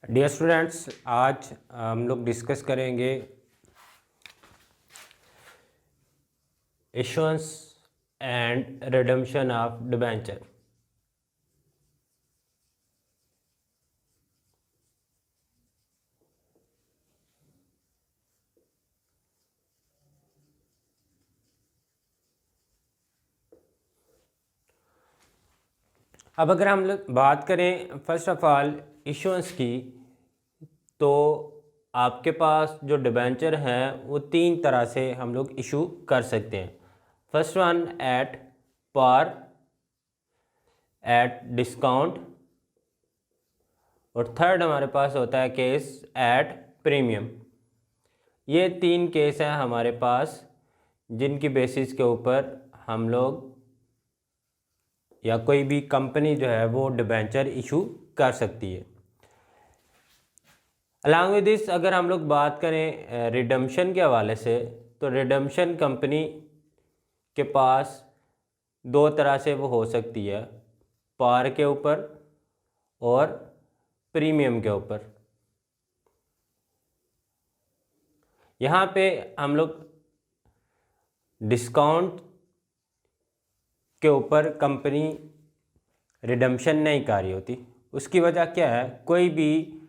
Dear students, आज हम लोग डिस्कस करेंगे issuance and redemption of debenture. अब अगर हम लोग बात करें फर्स्ट ऑफ ऑल इश्यूएंस की, तो आपके पास जो डिबेंचर हैं वो तीन तरह से हम लोग इशू कर सकते हैं। First one at par, at discount, और थर्ड हमारे पास होता है केस एट प्रीमियम। ये तीन केस हैं हमारे पास जिनकी बेसिस के ऊपर हम लोग या कोई भी कंपनी जो है वो डिबेंचर इशू कर सकती है। अलॉन्ग विद दिस अगर हम लोग बात करें रिडम्पशन के हवाले से, तो रिडम्पशन कंपनी के पास दो तरह से वो हो सकती है, पार के ऊपर और प्रीमियम के ऊपर। यहाँ पे हम लोग डिस्काउंट के ऊपर कंपनी रिडम्पशन नहीं कर रही होती। उसकी वजह क्या है, कोई भी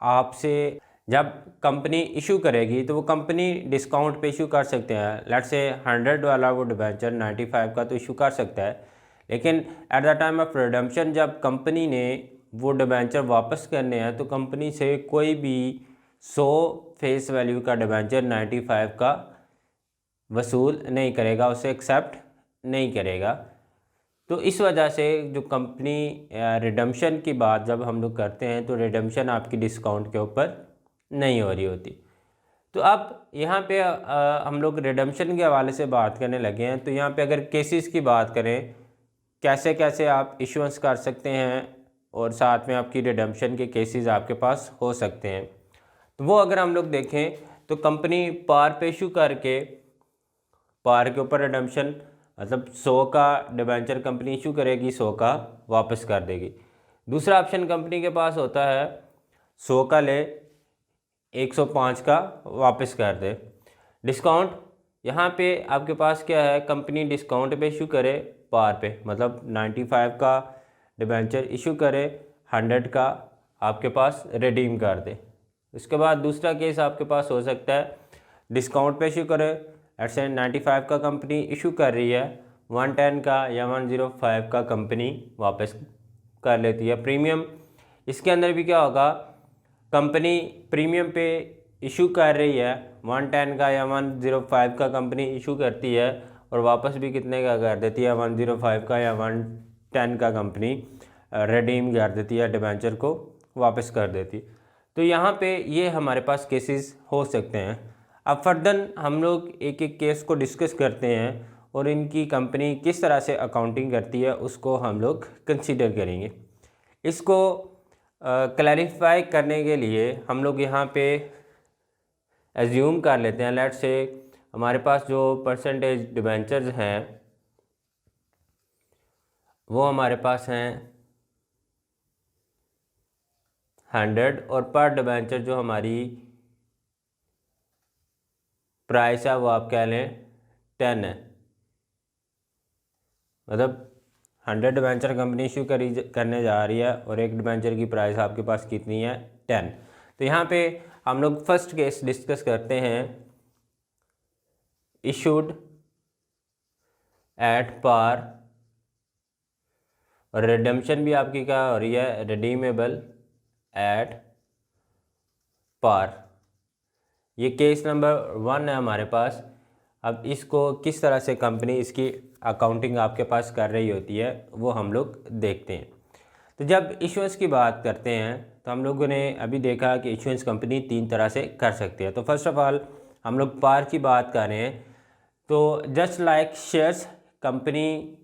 आपसे जब कंपनी इशू करेगी तो वो कंपनी डिस्काउंट पे इशू कर सकते हैं। लेट्स से 100 वाला वो डिबेंचर 95 का तो इशू कर सकता है, लेकिन eight the time of redemption जब कंपनी ने वो डिबेंचर वापस करने हैं तो कंपनी से कोई भी 100 फेस वैल्यू का डिबेंचर 95 का वसूल नहीं करेगा, उसे एक्सेप्ट नहीं करेगा। तो इस वजह से जो कंपनी रिडम्पशन की बात जब हम लोग करते हैं तो रिडम्पशन आपकी डिस्काउंट के ऊपर नहीं हो रही होती। तो अब यहाँ पे हम लोग रिडम्पशन के हवाले से बात करने लगे हैं। तो यहाँ पे अगर केसेस की बात करें, कैसे कैसे आप इश्यूएंस कर सकते हैं और साथ में आपकी रिडम्पशन के केसेस आपके पास हो सकते हैं, तो वो अगर हम लोग देखें तो कंपनी पार पे इशू करके पार के ऊपर रिडम्पशन मतलब 100 का डिबेंचर कंपनी इशू करेगी, 100 का वापस कर देगी। दूसरा ऑप्शन कंपनी के पास होता है 100 का ले 105 का वापस कर दे। डिस्काउंट, यहाँ पे आपके पास क्या है, कंपनी डिस्काउंट पे इशू करे पार पे, मतलब 95 का डिबेंचर इशू करे, 100 का आपके पास रिडीम कर दे। उसके बाद दूसरा केस आपके पास हो सकता है डिस्काउंट पे इशू करे, ऐसे 95 का कंपनी इशू कर रही है, 110 का या 105 का कंपनी वापस कर लेती है। प्रीमियम, इसके अंदर भी क्या होगा, कंपनी प्रीमियम पे इशू कर रही है, 110 का या 105 का कंपनी इशू करती है और वापस भी कितने का कर देती है, 105 का या 110 का कंपनी रिडीम कर देती है, डिबेंचर को वापस कर देती। तो यहाँ पे ये हमारे पास केसेस हो सकते हैं। अब फर्दर हम लोग एक एक केस को डिस्कस करते हैं और इनकी कंपनी किस तरह से अकाउंटिंग करती है उसको हम लोग कंसीडर करेंगे। इसको क्लैरिफाई करने के लिए हम लोग यहाँ पे एज्यूम कर लेते हैं, लेट्स से हमारे पास जो परसेंटेज डिबेंचर्स हैं वो हमारे पास हैं 100 और पर डिबेंचर जो हमारी प्राइस है वो आप कह लें 10 है। मतलब 100 डिबेंचर कंपनी इशू करने जा रही है और एक डिबेंचर की प्राइस आपके पास कितनी है, 10। तो यहाँ पे हम लोग फर्स्ट केस डिस्कस करते हैं, इशूड एट पार, और रिडेम्पशन भी आपकी क्या हो रही है, रिडीमेबल एट पार। ये केस नंबर 1 है हमारे पास। अब इसको किस तरह से कंपनी इसकी अकाउंटिंग आपके पास कर रही होती है वो हम लोग देखते हैं। तो जब इश्यूएंस की बात करते हैं तो हम लोगों ने अभी देखा कि इश्यूएंस कंपनी तीन तरह से कर सकती है। तो फर्स्ट ऑफ ऑल हम लोग पार की बात कर रहे हैं, तो जस्ट लाइक शेयर्स कंपनी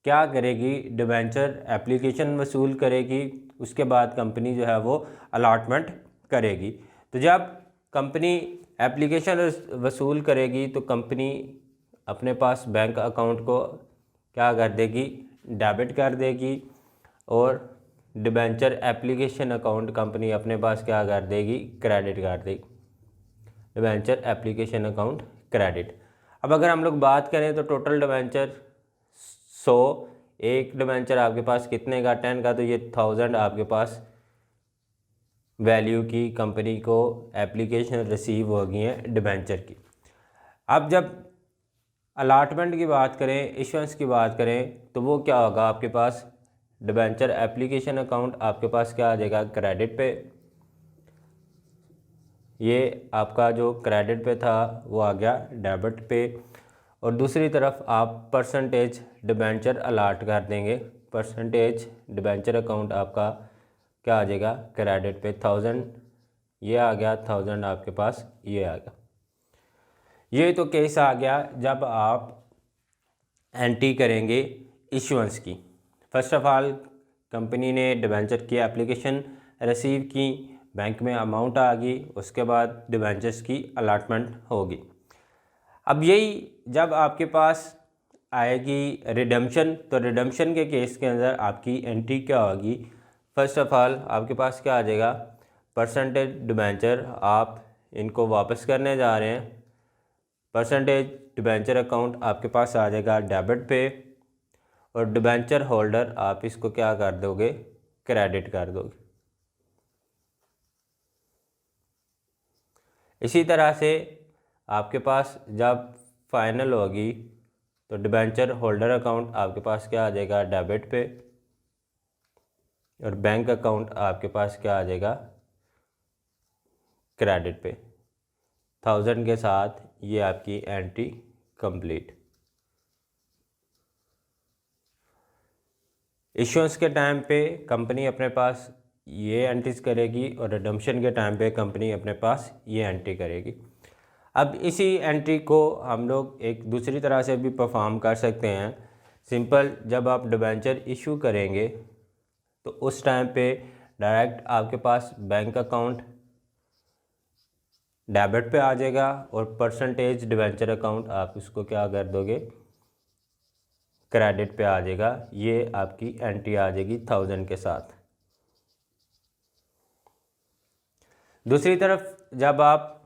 क्या करेगी, डिबेंचर एप्लीकेशन वसूल करेगी, उसके बाद कंपनी जो है वो अलॉटमेंट करेगी। तो जब कंपनी एप्लीकेशन वसूल करेगी तो कंपनी अपने पास बैंक अकाउंट को क्या कर देगी, डेबिट कर देगी, और डिबेंचर एप्लीकेशन अकाउंट कंपनी अपने पास क्या कर देगी, क्रेडिट कर देगी, डिबेंचर एप्लीकेशन अकाउंट क्रेडिट। अब अगर हम लोग बात करें तो टोटल डिबेंचर 100, एक डिबेंचर आपके पास कितने का, 10 का, तो ये 1000 आपके पास वैल्यू की कंपनी को एप्लीकेशन रिसीव हो गई हैं डिबेंचर की। अब जब अलाटमेंट की बात करें, इश्यूएंस की बात करें, तो वो क्या होगा, आपके पास डिबेंचर एप्लीकेशन अकाउंट आपके पास क्या आ जाएगा, क्रेडिट पे। ये आपका जो क्रेडिट पे था वो आ गया डेबिट पे। और दूसरी तरफ आप परसेंटेज डिबेंचर अलाट कर देंगे, परसेंटेज डिबेंचर अकाउंट आपका क्या आ जाएगा, क्रेडिट पे। 1000 ये आ गया, 1000 आपके पास ये आ गया। ये तो केस आ गया जब आप एंट्री करेंगे इश्यूएंस की। फर्स्ट ऑफ ऑल कंपनी ने डिबेंचर की एप्लीकेशन रिसीव की, बैंक में अमाउंट आ गई, उसके बाद डिबेंचर्स की अलाटमेंट होगी। अब यही जब आपके पास आएगी रिडम्पशन, तो रिडम्पशन के केस के अंदर आपकी एंट्री क्या होगी, फर्स्ट ऑफ ऑल आपके पास क्या आ जाएगा, परसेंटेज डिबेंचर आप इनको वापस करने जा रहे हैं, परसेंटेज डिबेंचर अकाउंट आपके पास आ जाएगा डेबिट पे, और डिबेंचर होल्डर आप इसको क्या कर दोगे, क्रेडिट कर दोगे। इसी तरह से आपके पास जब फाइनल होगी तो डिबेंचर होल्डर अकाउंट आपके पास क्या आ जाएगा, डेबिट पे, और बैंक अकाउंट आपके पास क्या आ जाएगा, क्रेडिट पे। 1000 के साथ ये आपकी एंट्री कंप्लीट। इश्यूएंस के टाइम पे कंपनी अपने पास ये एंट्रीज करेगी और रिडम्पशन के टाइम पे कंपनी अपने पास ये एंट्री करेगी। अब इसी एंट्री को हम लोग एक दूसरी तरह से भी परफॉर्म कर सकते हैं। सिंपल, जब आप डिबेंचर इशू करेंगे तो उस टाइम पे डायरेक्ट आपके पास बैंक अकाउंट डेबिट पे आ जाएगा, और परसेंटेज डिबेंचर अकाउंट आप इसको क्या कर दोगे, क्रेडिट पे आ जाएगा। ये आपकी एंट्री आ जाएगी 1000 के साथ। दूसरी तरफ जब आप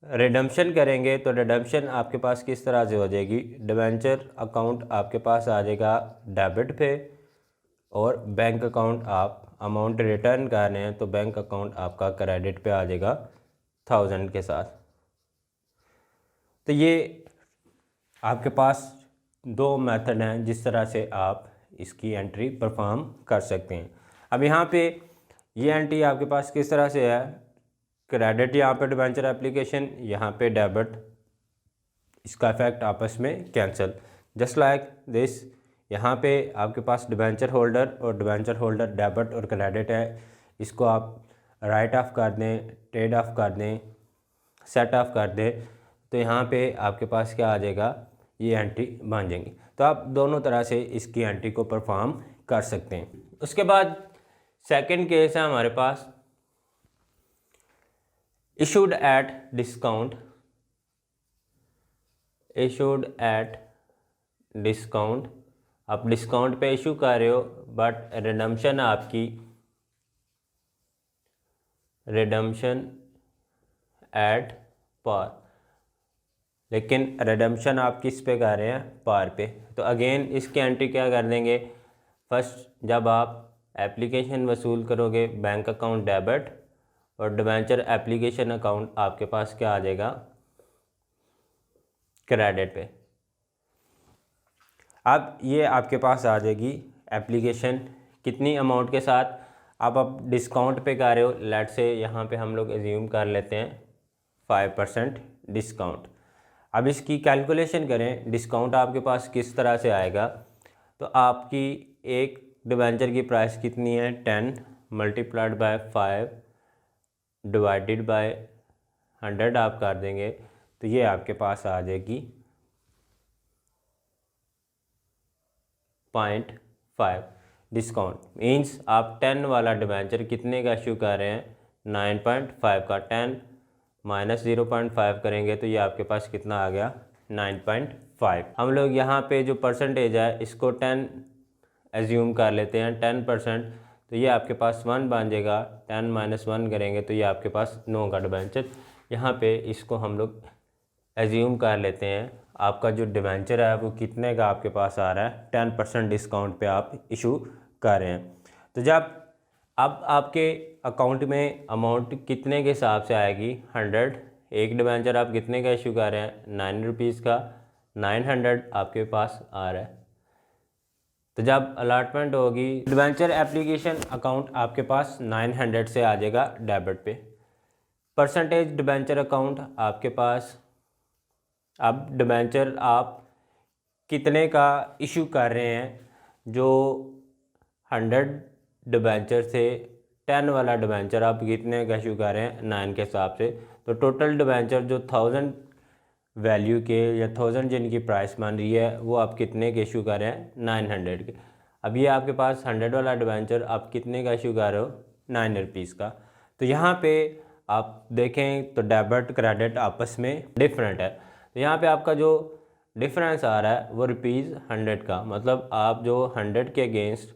रिडम्पशन करेंगे तो रिडम्पशन आपके पास किस तरह से हो जाएगी, डिबेंचर अकाउंट आपके पास आ जाएगा डेबिट पे, और बैंक अकाउंट आप अमाउंट रिटर्न कर रहे हैं तो बैंक अकाउंट आपका क्रेडिट पे आ जाएगा 1000 के साथ। तो ये आपके पास दो मेथड हैं जिस तरह से आप इसकी एंट्री परफॉर्म कर सकते हैं। अब यहाँ पे ये एंट्री आपके पास किस तरह से है, क्रेडिट यहाँ पे डिबेंचर एप्लीकेशन, यहाँ पे डेबिट, इसका इफेक्ट आपस में कैंसिल, जस्ट लाइक दिस। यहाँ पे आपके पास डिबेंचर होल्डर और डिबेंचर होल्डर डेबिट और क्रेडिट है, इसको आप राइट ऑफ कर दें, ट्रेड ऑफ कर दें, सेट ऑफ कर दें, तो यहाँ पे आपके पास क्या आ जाएगा, ये एंट्री बन जाएंगी। तो आप दोनों तरह से इसकी एंट्री को परफॉर्म कर सकते हैं। उसके बाद सेकंड केस है हमारे पास issued at discount. Issued at discount, आप डिस्काउंट पे इशू कर रहे हो, बट रिडम्पशन आपकी रिडम्पशन एट पार, लेकिन रिडम्पशन आप किस पे कर रहे हैं, पार पे। तो अगेन इसकी एंट्री क्या कर देंगे, फर्स्ट जब आप एप्लीकेशन वसूल करोगे बैंक अकाउंट डेबिट, और डिबेंचर एप्लीकेशन अकाउंट आपके पास क्या आ जाएगा, क्रेडिट पे। अब ये आपके पास आ जाएगी एप्लीकेशन कितनी अमाउंट के साथ, अब आप डिस्काउंट पे कर रहे हो, लेट से यहाँ पे हम लोग एज्यूम कर लेते हैं 5% डिस्काउंट। अब इसकी कैलकुलेशन करें, डिस्काउंट आपके पास किस तरह से आएगा, तो आपकी एक डिबेंचर की प्राइस कितनी है, 10 मल्टीप्लाइड बाय 5 डिवाइडेड बाय 100 आप कर देंगे, तो ये आपके पास आ जाएगी 0.5 डिस्काउंट। मीन्स आप 10 वाला डिबेंचर कितने का इशू कर रहे हैं, 9.5 का। 10 माइनस 0.5 करेंगे तो ये आपके पास कितना आ गया, 9.5। हम लोग यहाँ पे जो परसेंटेज है इसको 10 एज्यूम कर लेते हैं, 10%, तो ये आपके पास 1 बन जाएगा। 10 - 1 करेंगे तो ये आपके पास 9 का डिबेंचर। यहाँ पे इसको हम लोग एज्यूम कर लेते हैं आपका जो डिबेंचर है वो कितने का आपके पास आ रहा है, 10% डिस्काउंट पे आप इशू कर रहे हैं। तो जब अब आपके अकाउंट में अमाउंट कितने के हिसाब से आएगी, 100। एक डिबेंचर आप कितने का इशू कर रहे हैं, 9 रुपीज़ का, 900 आपके पास आ रहा है। तो जब अलॉटमेंट होगी डिबेंचर एप्लीकेशन अकाउंट आपके पास 900 से आ जाएगा डेबिट पे। परसेंटेज डिबेंचर अकाउंट आपके पास, अब डिबेंचर आप कितने का इशू कर रहे हैं, जो 100 डिबेंचर से 10 वाला डिबेंचर आप कितने का इशू कर रहे हैं, 9 के हिसाब से। तो टोटल डिबेंचर जो 1000 वैल्यू के या 1000 जिनकी प्राइस बन रही है वो आप कितने के इशू कर रहे हैं, 900 के। अब ये आपके पास 100 वाला डिबेंचर आप कितने का इशू कर रहे हो, 9 रुपीज़ का। तो यहाँ पे आप देखें तो डेबिट क्रेडिट आपस में डिफरेंट है। तो यहाँ पे आपका जो डिफरेंस आ रहा है वो ₹100 का, मतलब आप जो 100 के अगेंस्ट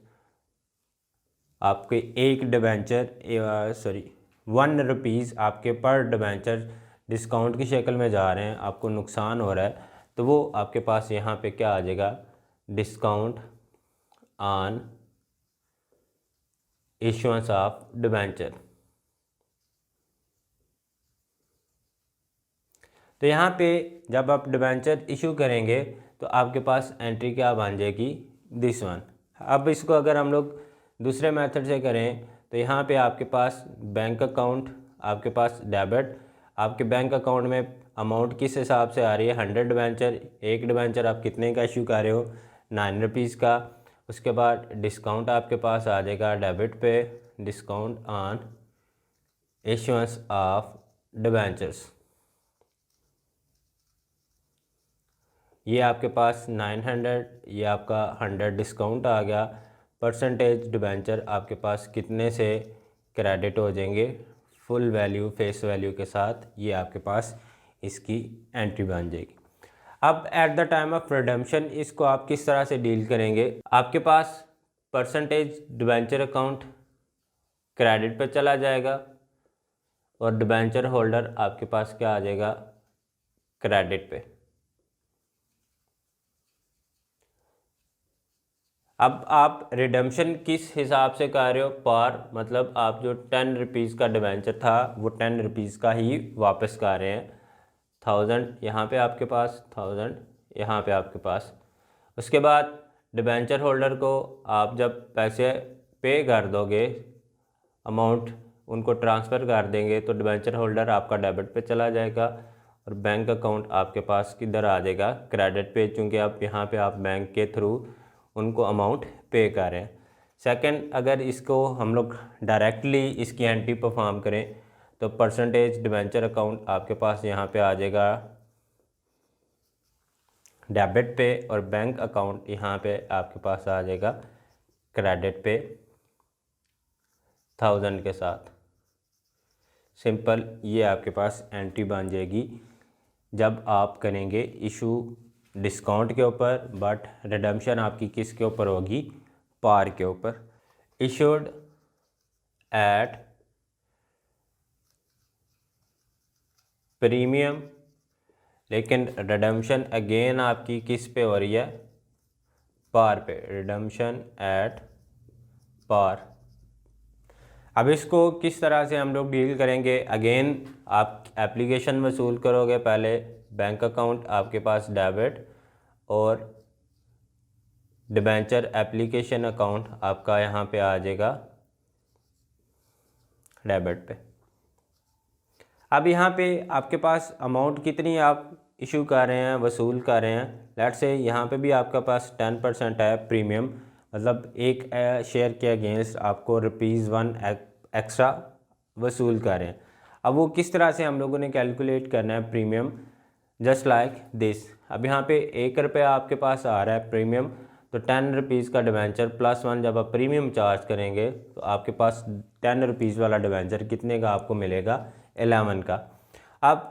आपके एक डिबेंचर 1 रुपीज़ आपके पर डिबेंचर डिस्काउंट की शक्ल में जा रहे हैं, आपको नुकसान हो रहा है। तो वो आपके पास यहाँ पे क्या आ जाएगा, discount on issuance of debenture. तो यहाँ पे जब आप डिबेंचर इशू करेंगे तो आपके पास एंट्री क्या बन जाएगी, दिस वन। अब इसको अगर हम लोग दूसरे मेथड से करें तो यहाँ पे आपके पास बैंक अकाउंट, आपके पास डेबिट, आपके बैंक अकाउंट में अमाउंट किस हिसाब से आ रही है, 100 डिबेंचर, एक डिबेंचर आप कितने का इशू कर रहे हो, 9 रुपीज़ का। उसके बाद डिस्काउंट आपके पास आ जाएगा डेबिट पे, discount on issuance of debentures. ये आपके पास 900, ये आपका 100 डिस्काउंट आ गया। परसेंटेज डिबेंचर आपके पास कितने से क्रेडिट हो जाएंगे, फुल वैल्यू फेस वैल्यू के साथ, ये आपके पास इसकी एंट्री बन जाएगी। अब eight the time of redemption इसको आप किस तरह से डील करेंगे, आपके पास परसेंटेज डिबेंचर अकाउंट क्रेडिट पर चला जाएगा और डिबेंचर होल्डर आपके पास क्या आ जाएगा, क्रेडिट पे। अब आप रिडम्पशन किस हिसाब से कर रहे हो, पार, मतलब आप जो 10 रुपीज़ का डिबेंचर था वो 10 रुपीज़ का ही वापस कर रहे हैं। 1000 यहाँ पे आपके पास, 1000 यहाँ पे आपके पास। उसके बाद डिबेंचर होल्डर को आप जब पैसे पे कर दोगे, अमाउंट उनको ट्रांसफ़र कर देंगे, तो डिबेंचर होल्डर आपका डेबिट पे चला जाएगा और बैंक अकाउंट आपके पास किधर आ जाएगा, क्रेडिट पे, चूँकि आप यहाँ पे आप बैंक के थ्रू उनको अमाउंट पे कर रहे हैं। सेकंड, अगर इसको हम लोग डायरेक्टली इसकी एंट्री परफॉर्म करें तो परसेंटेज डिबेंचर अकाउंट आपके पास यहाँ पे आ जाएगा डेबिट पे और बैंक अकाउंट यहाँ पे आपके पास आ जाएगा क्रेडिट पे 1000 के साथ। सिंपल, ये आपके पास एंट्री बन जाएगी जब आप करेंगे इशू डिस्काउंट के ऊपर, बट रिडम्पशन आपकी किस के ऊपर होगी, पार के ऊपर। इशूड एट प्रीमियम, लेकिन रिडम्पशन अगेन आपकी किस पे हो रही है, पार पे, रिडम्पशन एट पार। अब इसको किस तरह से हम लोग डील करेंगे, अगेन आप एप्लीकेशन वसूल करोगे, पहले बैंक अकाउंट आपके पास डेबिट और डिबेंचर एप्लीकेशन अकाउंट आपका यहाँ पे आ जाएगा डेबिट पे। अब यहाँ पे आपके पास अमाउंट कितनी आप इशू कर रहे हैं, वसूल कर रहे हैं, लेट्स से यहाँ पे भी आपके पास 10% है प्रीमियम, मतलब एक शेयर के अगेंस्ट आपको ₹1 एक्स्ट्रा वसूल कर रहे हैं। अब वो किस तरह से हम लोगों ने कैलकुलेट करना है प्रीमियम, जस्ट लाइक दिस। अब यहाँ पे ₹1 आपके पास आ रहा है प्रीमियम, तो 10 रुपीज़ का डिबेंचर +1 जब आप प्रीमियम चार्ज करेंगे तो आपके पास 10 रुपीज़ वाला डिबेंचर कितने का आपको मिलेगा, 11 का। अब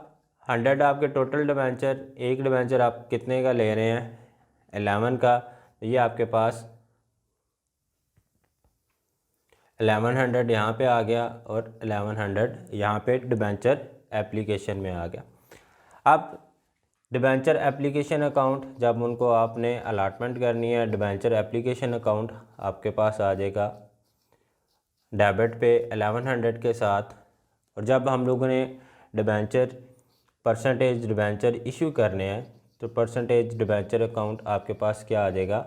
100 आपके टोटल डिबेंचर, एक डिबेंचर आप कितने का ले रहे हैं, 11 का, तो ये आपके पास 1100 यहाँ पे आ गया और 1100 यहाँ पे डिबेंचर एप्लीकेशन में आ गया। अब डिबेंचर एप्लीकेशन अकाउंट जब उनको आपने अलाटमेंट करनी है, डिबेंचर एप्लीकेशन अकाउंट आपके पास आ जाएगा डेबिट पे 1100 के साथ। और जब हम लोगों ने डिबेंचर परसेंटेज डिबेंचर इशू करने हैं तो परसेंटेज डिबेंचर अकाउंट आपके पास क्या आ जाएगा,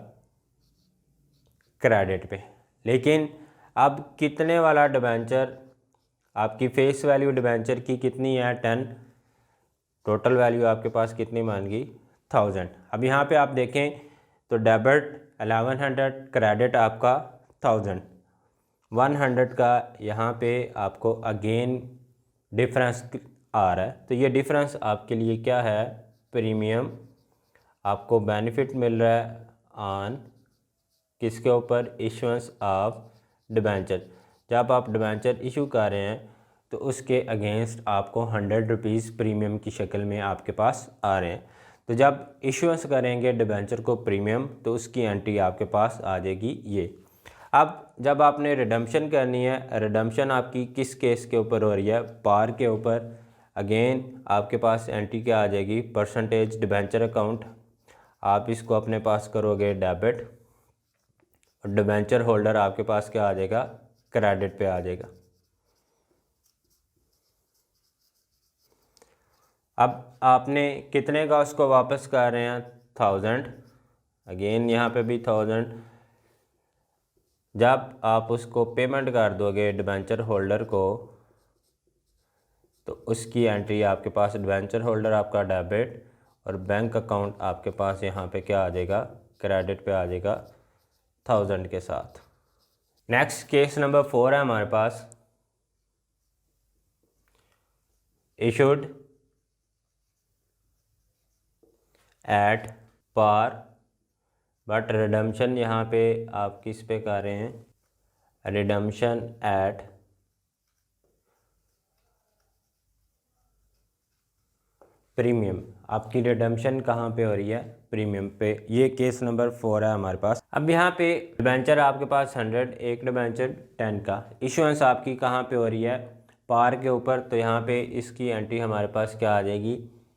क्रेडिट पे। लेकिन अब कितने वाला डिबेंचर, आपकी फेस वैल्यू डिबेंचर की कितनी है 10, टोटल वैल्यू आपके पास कितनी मान गई 1000। अब यहाँ पे आप देखें तो डेबिट 1100, क्रेडिट आपका 1000, 100 का यहाँ पे आपको अगेन डिफरेंस आ रहा है। तो ये डिफरेंस आपके लिए क्या है, प्रीमियम आपको बेनिफिट मिल रहा है ऑन किसके ऊपर, इशुएंस ऑफ डिबेंचर। जब आप डिबेंचर इशू कर रहे हैं तो उसके अगेंस्ट आपको 100 रुपीज़ प्रीमियम की शक्ल में आपके पास आ रहे हैं। तो जब इशुएंस करेंगे डिबेंचर को प्रीमियम तो उसकी एंट्री आपके पास आ जाएगी ये। अब जब आपने रिडम्पशन करनी है, रिडम्पशन आपकी किस केस के ऊपर हो रही है, पार के ऊपर। अगेन आपके पास एंट्री क्या आ जाएगी, परसेंटेज डिबेंचर अकाउंट। आप इसको अपने पास करोगे डेबिट और डिबेंचर होल्डर आपके पास क्या आ जाएगा, क्रेडिट पे आ जाएगा। अब आपने कितने का उसको वापस कर रहे हैं, 1000। अगेन यहाँ पे भी 1000। जब आप उसको पेमेंट कर दोगे डिबेंचर होल्डर को तो उसकी एंट्री आपके पास, डिबेंचर होल्डर आपका डेबिट और बैंक अकाउंट आपके पास यहाँ पे क्या आ जाएगा, क्रेडिट पे आ जाएगा 1000 के साथ। नेक्स्ट केस नंबर 4 है हमारे पास, issued at par but redemption यहाँ पे आप किस पे कर रहे हैं, रिडम्पशन एट प्रीमियम। आपकी रिडम्पशन कहाँ पे हो रही है, प्रीमियम पे। ये केस नंबर 4 है हमारे पास। अब यहाँ पे डिबेंचर आपके पास 100, एक डिबेंचर 10 का, इशुएंस आपकी कहाँ पे हो रही है, पार के ऊपर। तो यहाँ पे इसकी एंट्री हमारे पास क्या आ जाएगी,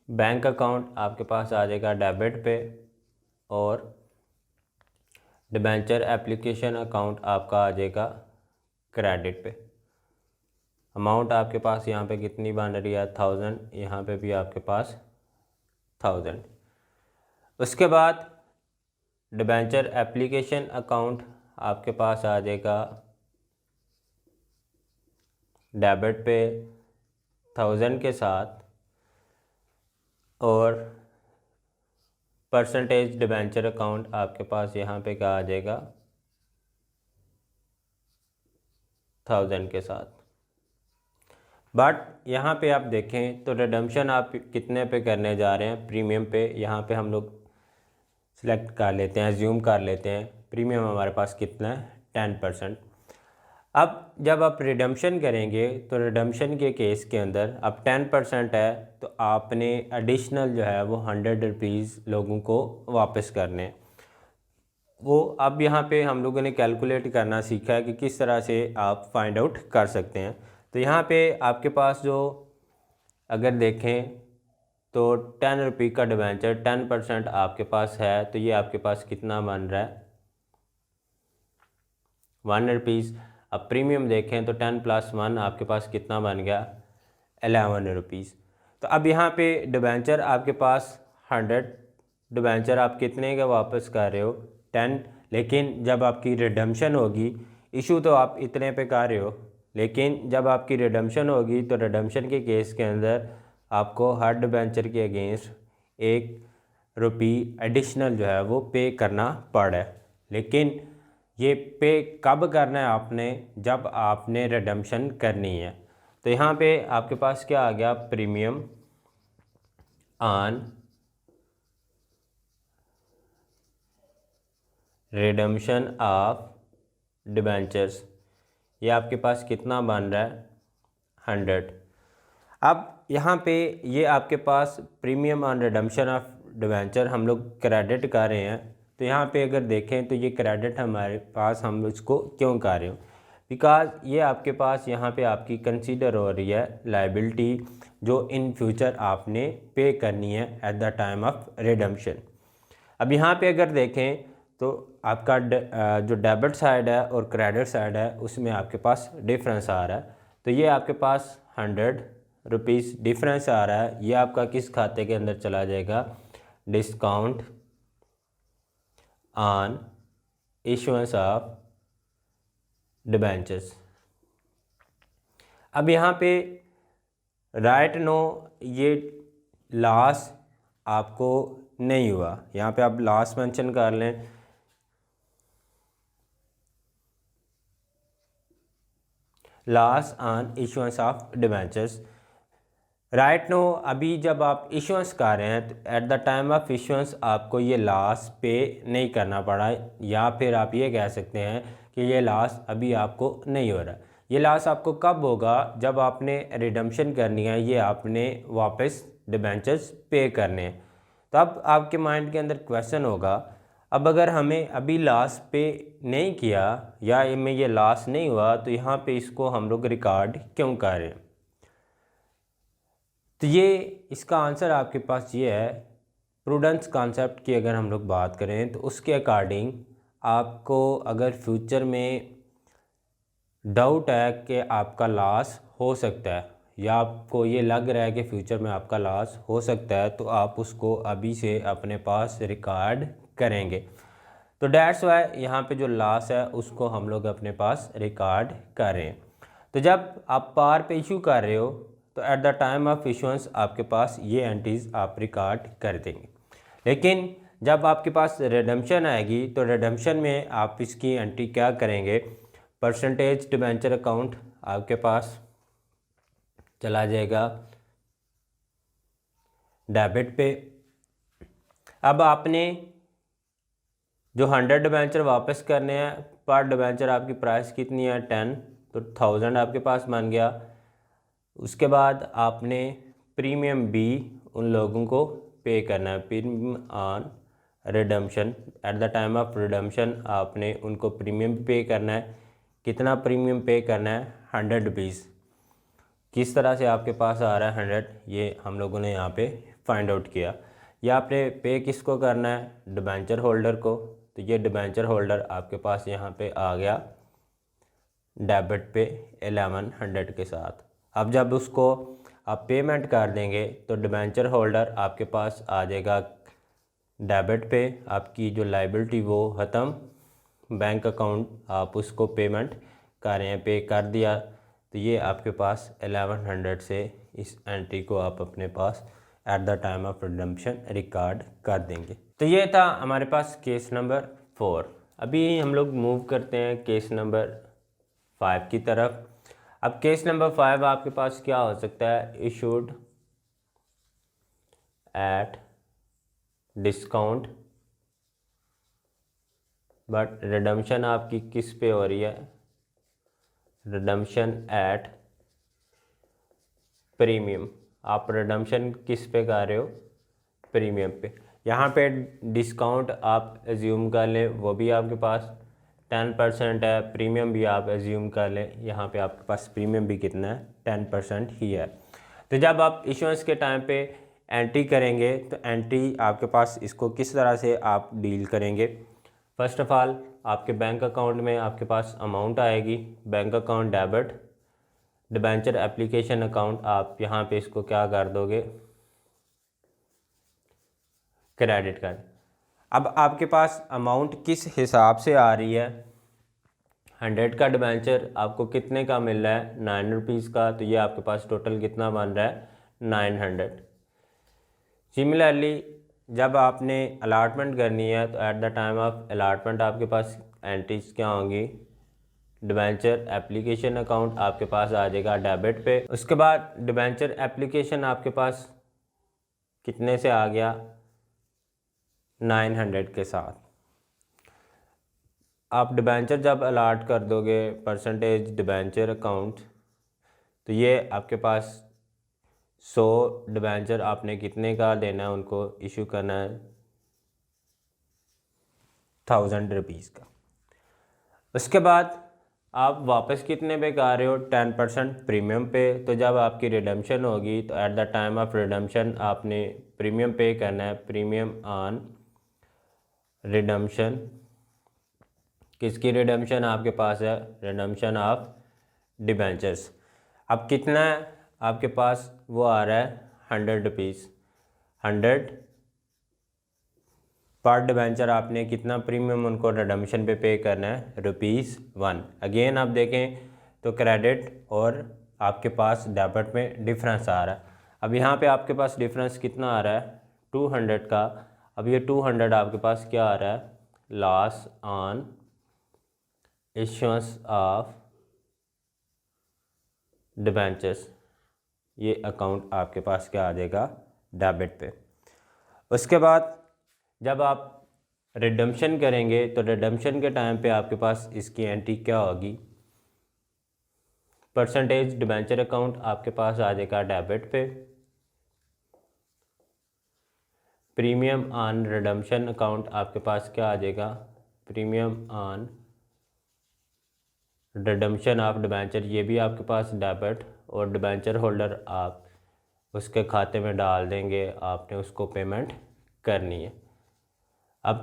बैंक अकाउंट आपके पास आ जाएगा डेबिट पे और डिबेंचर एप्लीकेशन अकाउंट आपका आ जाएगा क्रेडिट पे। अमाउंट आपके पास यहाँ पे कितनी बन रही है, 1000, यहाँ पे भी आपके पास 1000। उसके बाद डिबेंचर एप्लीकेशन अकाउंट आपके पास आ जाएगा डेबिट पे 1000 के साथ और परसेंटेज डिबेंचर अकाउंट आपके पास यहाँ पे क्या आ जाएगा, 1000 के साथ। बट यहाँ पे आप देखें तो रिडम्पशन आप कितने पे करने जा रहे हैं, प्रीमियम पे। यहाँ पे हम लोग सिलेक्ट कर लेते हैं, ज़ूम कर लेते हैं, प्रीमियम हमारे पास कितना है, 10%। अब जब आप रिडम्पशन करेंगे तो रिडम्पशन के केस के अंदर अब 10% है तो आपने एडिशनल जो है वो 100 रुपीज़ लोगों को वापस करने हैं। वो अब यहाँ पे हम लोगों ने कैलकुलेट करना सीखा है कि किस तरह से आप फाइंड आउट कर सकते हैं। तो यहाँ पे आपके पास जो अगर देखें तो 10 रुपये का डिबेंचर 10% आपके पास है तो ये आपके पास कितना बन रहा है, 1 रुपीज़। अब प्रीमियम देखें तो 10 + 1 आपके पास कितना बन गया, 11 रुपीज़। तो अब यहाँ पे डिबेंचर आपके पास 100, डिबेंचर आप कितने का वापस कर रहे हो, 10। लेकिन जब आपकी रिडम्पशन होगी, इशू तो आप इतने पे कर रहे हो, लेकिन जब आपकी रिडम्पशन होगी तो रिडम्पशन के केस के अंदर आपको हर डिबेंचर के अगेंस्ट 1 रुपये एडिशनल जो है वो पे करना पड़ है। लेकिन ये पे कब करना है आपने, जब आपने रिडम्पशन करनी है। तो यहाँ पे आपके पास क्या आ गया, premium on redemption of debentures, ये आपके पास कितना बन रहा है, 100। अब यहाँ पे ये आपके पास premium on redemption of debenture हम लोग क्रेडिट कर रहे हैं। तो यहाँ पे अगर देखें तो ये क्रेडिट हमारे पास हम इसको क्यों कर रहे हो, बिकॉज ये आपके पास यहाँ पे आपकी कंसीडर हो रही है लाइबिलिटी जो इन फ्यूचर आपने पे करनी है eight the time of redemption. अब यहाँ पे अगर देखें तो आपका जो डेबिट साइड है और क्रेडिट साइड है उसमें आपके पास डिफरेंस आ रहा है। तो ये आपके पास 100 रुपीज़ डिफरेंस आ रहा है, ये आपका किस खाते के अंदर चला जाएगा, discount on issuance of debentures. अब यहाँ पे राइट नो ये लॉस आपको नहीं हुआ, यहाँ पे आप लॉस मेंशन कर लें। Loss on issuance of debentures, right now अभी जब आप इशुएंस कर रहे हैं तो at the time of issuance आपको ये लॉस पे नहीं करना पड़ा, या फिर आप ये कह सकते हैं कि ये लॉस अभी आपको नहीं हो रहा। ये लॉस आपको कब होगा, जब आपने रिडम्पशन करनी है, ये आपने वापस डिबेंचर्स पे करने हैं। तो अब आपके माइंड के अंदर क्वेश्चन होगा, अब अगर हमें अभी लॉस पे नहीं किया या में ये लॉस नहीं हुआ तो यहाँ पे इसको हम लोग रिकॉर्ड क्यों कर रहे हैं। तो ये इसका आंसर आपके पास ये है, प्रूडेंस कॉन्सेप्ट की अगर हम लोग बात करें तो उसके अकॉर्डिंग आपको अगर फ्यूचर में डाउट है कि आपका लॉस हो सकता है या आपको ये लग रहा है कि फ्यूचर में आपका लॉस हो सकता है, तो आप उसको अभी से अपने पास रिकॉर्ड करेंगे। तो डैट्स वाई यहाँ पे जो लॉस है उसको हम लोग अपने पास रिकॉर्ड कर रहे हैं। तो जब आप पार पे इशू कर रहे हो तो at the time of issuance आपके पास ये एंट्रीज आप रिकॉर्ड कर देंगे। लेकिन जब आपके पास रिडम्पशन आएगी तो रिडम्पशन में आप इसकी एंट्री क्या करेंगे, परसेंटेज डिबेंचर अकाउंट आपके पास चला जाएगा डेबिट पे। अब आपने जो 100 डिबेंचर वापस करने हैं, पर डिबेंचर आपकी प्राइस कितनी है 10, तो 1000 आपके पास बन गया। उसके बाद आपने प्रीमियम भी उन लोगों को पे करना है, premium on redemption, eight the time of redemption आपने उनको प्रीमियम पे करना है। कितना प्रीमियम पे करना है, 100 रुपीज़। किस तरह से आपके पास आ रहा है 100, ये हम लोगों ने यहाँ पे फाइंड आउट किया। या आपने पे किसको करना है, डिबेंचर होल्डर को, तो ये डिबेंचर होल्डर आपके पास यहाँ पे आ गया डेबिट पे 1100 के साथ। अब जब उसको आप पेमेंट कर देंगे तो डिबेंचर होल्डर आपके पास आ जाएगा डेबिट पे, आपकी जो लाइबिलिटी वो ख़त्म, बैंक अकाउंट आप उसको पेमेंट कर रहे हैं, पे कर दिया, तो ये आपके पास 1100 से इस एंट्री को आप अपने पास at the time of redemption record कर देंगे। तो ये था हमारे पास केस नंबर 4। अभी हम लोग मूव करते हैं केस नंबर 5 की तरफ। अब केस नंबर 5 आपके पास क्या हो सकता है, issued at discount but redemption आपकी किस पे हो रही है, रिडम्पशन एट प्रीमियम। आप रिडम्पशन किस पे कर रहे हो, प्रीमियम पे। यहाँ पे डिस्काउंट आप एज्यूम कर लें, वो भी आपके पास 10% है, प्रीमियम भी आप एज्यूम कर लें, यहाँ पे आपके पास प्रीमियम भी कितना है 10% ही है। तो जब आप इशुएंस के टाइम पे एंट्री करेंगे तो एंट्री आपके पास इसको किस तरह से आप डील करेंगे, फर्स्ट ऑफ ऑल आपके बैंक अकाउंट में आपके पास अमाउंट आएगी, bank account debit, debenture application account आप यहाँ पे इसको क्या कर दोगे, क्रेडिट कार्ड। अब आपके पास अमाउंट किस हिसाब से आ रही है, 100 का डिबेंचर आपको कितने का मिल रहा है, 9 रुपीज़ का, तो ये आपके पास टोटल कितना बन रहा है 900। सिमिलरली जब आपने अलाटमेंट करनी है तो at the time of allotment आपके पास एंट्रीज क्या होंगी, डिबेंचर एप्लीकेशन अकाउंट आपके पास आ जाएगा डेबिट पे। उसके बाद डिबेंचर एप्लीकेशन आपके पास कितने से आ गया 900 के साथ। आप डिबेंचर जब अलाट कर दोगे परसेंटेज डिबेंचर अकाउंट, तो ये आपके पास 100 डिबेंचर आपने कितने का देना है, उनको इशू करना है 1000 रुपीज़ का। उसके बाद आप वापस कितने पे कर रहे हो, 10% प्रीमियम पे। तो जब आपकी रिडम्पशन होगी तो at the time of redemption आपने प्रीमियम पे करना है, प्रीमियम ऑन रिडम्पशन। किसकी रिडम्पशन आपके पास है, रिडम्पशन ऑफ डिबेंचर्स। अब कितना है आपके पास, वो आ रहा है 100 रुपीज़, 100 पर डिबेंचर। आपने कितना प्रीमियम उनको रिडम्पशन पे करना है, ₹1। अगेन आप देखें तो क्रेडिट और आपके पास डेबिट में डिफरेंस आ रहा है। अब यहाँ पे आपके पास डिफरेंस कितना आ रहा है, 200 का। अब ये 200 आपके पास क्या आ रहा है, loss on issuance of debentures. ये अकाउंट आपके पास क्या आ जाएगा, डेबिट पे। उसके बाद जब आप रिडम्पशन करेंगे तो रिडम्पशन के टाइम पे आपके पास इसकी एंट्री क्या होगी, परसेंटेज डिबेंचर अकाउंट आपके पास आ जाएगा डेबिट पे, प्रीमियम ऑन रिडम्पशन अकाउंट आपके पास क्या आ जाएगा, premium on redemption of debenture, ये भी आपके पास डेबिट, और डिबेंचर होल्डर आप उसके खाते में डाल देंगे, आपने उसको पेमेंट करनी है। अब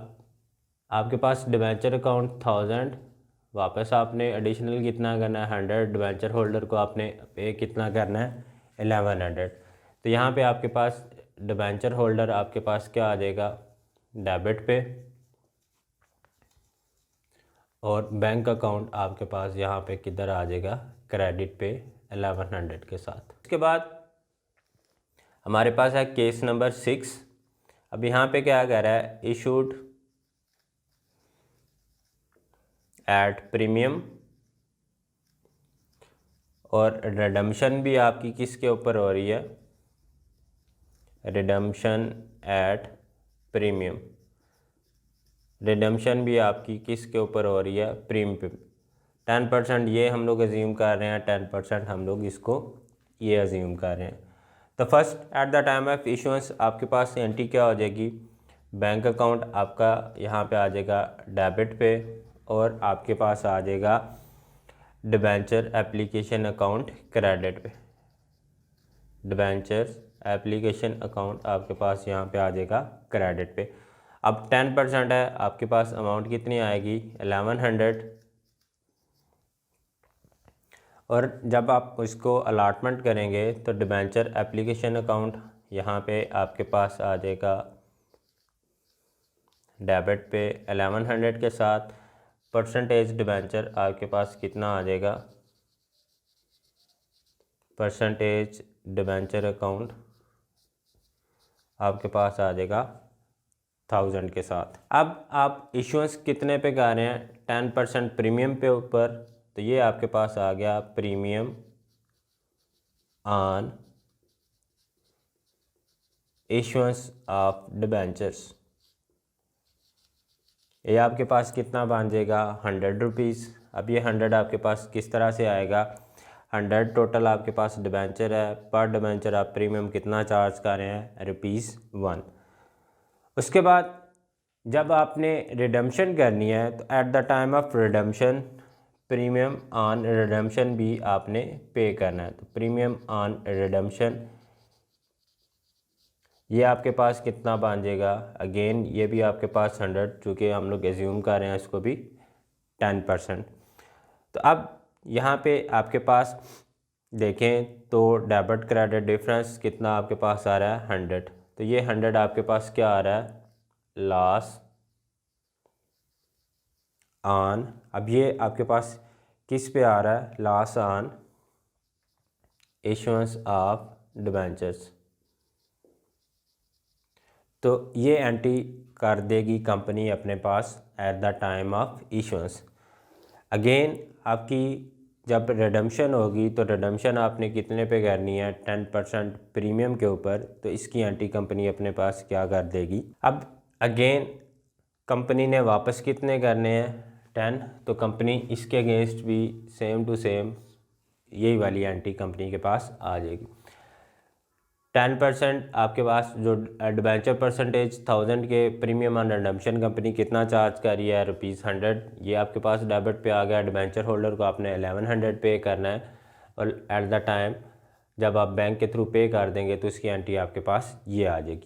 आपके पास डिबेंचर अकाउंट 1000, वापस आपने एडिशनल कितना करना है, 100, डिबेंचर होल्डर को आपने पे कितना करना है, 1100। तो यहाँ पे आपके पास डिबेंचर होल्डर आपके पास क्या आ जाएगा, डेबिट पे, और बैंक अकाउंट आपके पास यहाँ पे किधर आ जाएगा, क्रेडिट पे 1100 के साथ। उसके बाद हमारे पास है केस नंबर 6। अब यहाँ पे क्या कह रहा है, इशूड एट प्रीमियम, और रिडम्पशन भी आपकी किसके ऊपर हो रही है, रिडम्पशन एट प्रीमियम। रिडम्पशन भी आपकी किसके ऊपर हो रही है, प्रीमियम। 10% ये हम लोग अज्यूम कर रहे हैं, 10% हम लोग इसको ये अज्यूम कर रहे हैं। तो first eight the time of issuance आपके पास एंट्री क्या हो जाएगी, बैंक अकाउंट आपका यहाँ पे आ जाएगा डेबिट पे, और आपके पास आ जाएगा डिबेंचर एप्लीकेशन अकाउंट क्रेडिट पे। डिबेंचर एप्लीकेशन अकाउंट आपके पास यहाँ पे आ जाएगा क्रेडिट पे। अब 10% है, आपके पास अमाउंट कितनी आएगी, 1100। और जब आप इसको अलाटमेंट करेंगे तो डिबेंचर एप्लीकेशन अकाउंट यहाँ पे आपके पास आ जाएगा डेबिट पे 1100 के साथ, परसेंटेज डिबेंचर आपके पास कितना आ जाएगा, परसेंटेज डिबेंचर अकाउंट आपके पास आ जाएगा 1000 के साथ। अब आप इश्यूएंस कितने पे कर रहे हैं, 10% प्रीमियम पे ऊपर, तो ये आपके पास आ गया premium on issuance of debentures. ये आपके पास कितना बन जाएगा, 100 रुपीज़। अब ये 100 आपके पास किस तरह से आएगा, 100 टोटल आपके पास डिबेंचर है, पर डिबेंचर आप प्रीमियम कितना चार्ज कर रहे हैं, ₹1। उसके बाद जब आपने रिडम्पशन करनी है तो at the time of redemption premium on redemption भी आपने पे करना है। तो प्रीमियम ऑन रिडम्पशन ये आपके पास कितना बन जाएगा, अगेन ये भी आपके पास 100, चूँकि हम लोग एज्यूम कर रहे हैं इसको भी 10%। तो अब यहाँ पे आपके पास देखें तो डेबिट क्रेडिट डिफरेंस कितना आपके पास आ रहा है, 100। तो ये 100 आपके पास क्या आ रहा है, लॉस ऑन। अब ये आपके पास किस पे आ रहा है, loss on issuance of debentures. तो ये एंट्री कर देगी कंपनी अपने पास at the time of issuance. Again आपकी जब रिडम्पशन होगी तो रिडम्पशन आपने कितने पे करनी है, 10% प्रीमियम के ऊपर, तो इसकी एंट्री कंपनी अपने पास क्या कर देगी। अब अगेन कंपनी ने वापस कितने करने हैं, 10, तो कंपनी इसके अगेंस्ट भी सेम टू सेम यही वाली एंट्री कंपनी के पास आ जाएगी। 10% आपके पास जो डिबेंचर परसेंटेज 1000 के प्रीमियम ऑन रिडम्पशन कंपनी कितना चार्ज कर रही है ₹100, ये आपके पास डेबिट पे आ गया। डिबेंचर होल्डर को आपने 1100 पे करना है और एट द टाइम जब आप बैंक के थ्रू पे कर देंगे तो इसकी एंट्री आपके पास ये आ जाएगी।